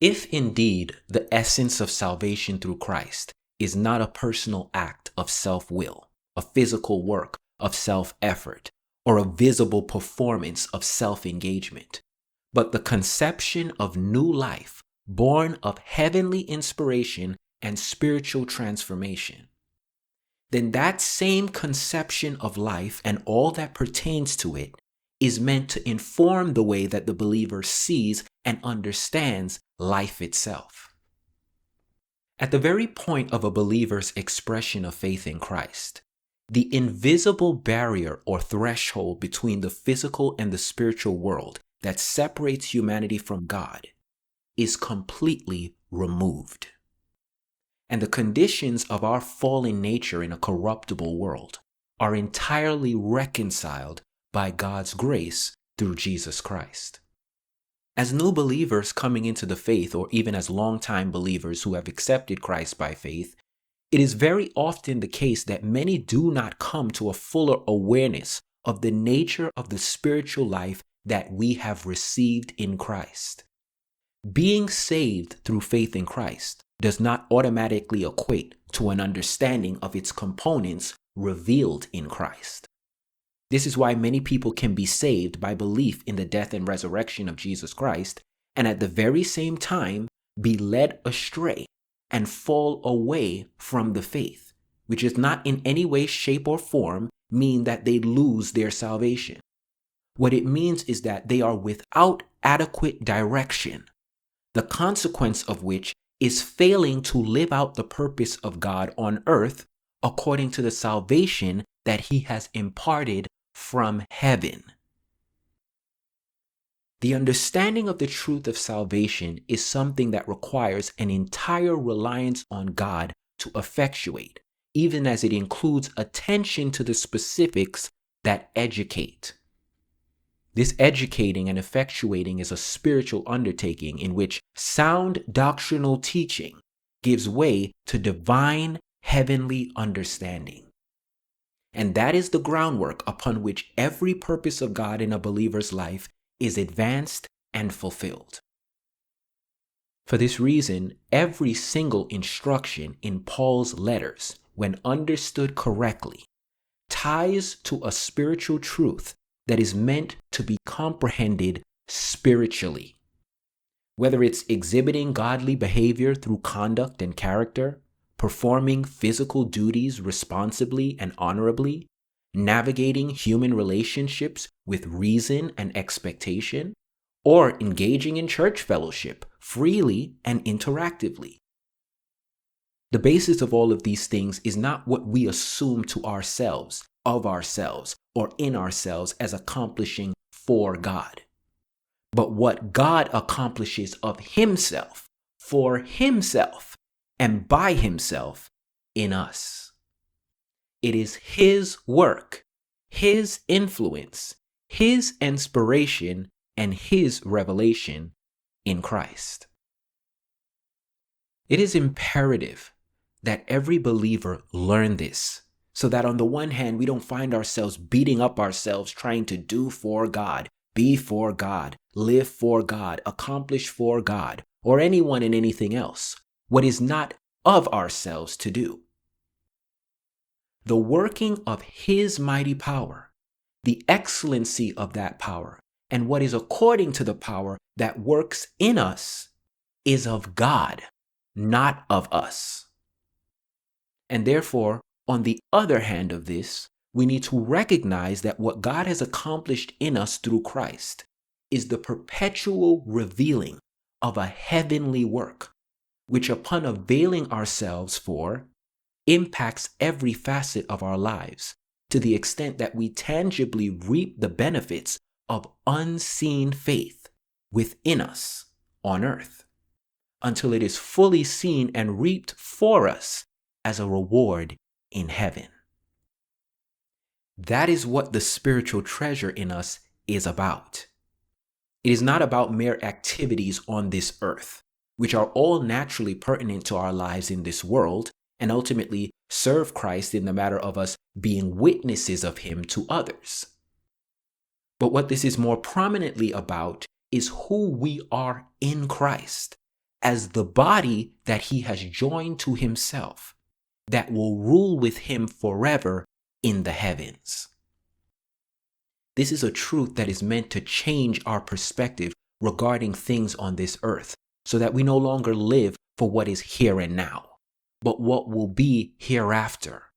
If indeed the essence of salvation through Christ is not a personal act of self-will, a physical work of self-effort, or a visible performance of self-engagement, but the conception of new life born of heavenly inspiration and spiritual transformation, then that same conception of life and all that pertains to it is meant to inform the way that the believer sees and understands life itself. At the very point of a believer's expression of faith in Christ, the invisible barrier or threshold between the physical and the spiritual world that separates humanity from God is completely removed. And the conditions of our fallen nature in a corruptible world are entirely reconciled by God's grace through Jesus Christ. As new believers coming into the faith, or even as longtime believers who have accepted Christ by faith, it is very often the case that many do not come to a fuller awareness of the nature of the spiritual life that we have received in Christ. Being saved through faith in Christ does not automatically equate to an understanding of its components revealed in Christ. This is why many people can be saved by belief in the death and resurrection of Jesus Christ, and at the very same time be led astray and fall away from the faith, which does not in any way, shape, or form mean that they lose their salvation. What it means is that they are without adequate direction, the consequence of which is failing to live out the purpose of God on earth according to the salvation that He has imparted from heaven. The understanding of the truth of salvation is something that requires an entire reliance on God to effectuate, even as it includes attention to the specifics that educate. This educating and effectuating is a spiritual undertaking in which sound doctrinal teaching gives way to divine heavenly understanding. And that is the groundwork upon which every purpose of God in a believer's life is advanced and fulfilled. For this reason, every single instruction in Paul's letters, when understood correctly, ties to a spiritual truth that is meant to be comprehended spiritually. Whether it's exhibiting godly behavior through conduct and character, performing physical duties responsibly and honorably, navigating human relationships with reason and expectation, or engaging in church fellowship freely and interactively. The basis of all of these things is not what we assume to ourselves, of ourselves, or in ourselves as accomplishing for God, but what God accomplishes of Himself, for Himself, and by Himself in us. It is His work, His influence, His inspiration, and His revelation in Christ. It is imperative that every believer learn this, so that on the one hand, we don't find ourselves beating up ourselves trying to do for God, be for God, live for God, accomplish for God, or anyone and anything else, what is not of ourselves to do. The working of His mighty power, the excellency of that power, and what is according to the power that works in us is of God, not of us. And therefore, on the other hand of this, we need to recognize that what God has accomplished in us through Christ is the perpetual revealing of a heavenly work, which upon availing ourselves for, impacts every facet of our lives to the extent that we tangibly reap the benefits of unseen faith within us on earth, until it is fully seen and reaped for us as a reward in heaven. That is what the spiritual treasure in us is about. It is not about mere activities on this earth, which are all naturally pertinent to our lives in this world and ultimately serve Christ in the matter of us being witnesses of Him to others. But what this is more prominently about is who we are in Christ as the body that he has joined to himself, that will rule with him forever in the heavens. This is a truth that is meant to change our perspective regarding things on this earth, so that we no longer live for what is here and now, but what will be hereafter.